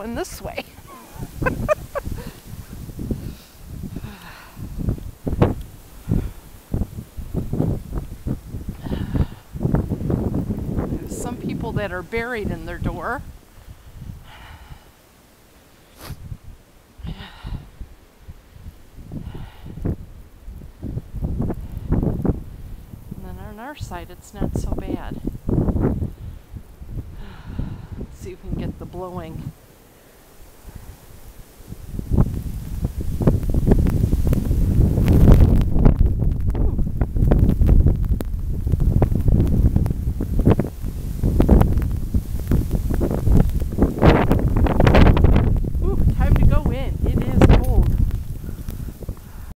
going this way. There's some people that are buried in their door. And then on our side, it's not so bad. Let's see if we can get the blowing.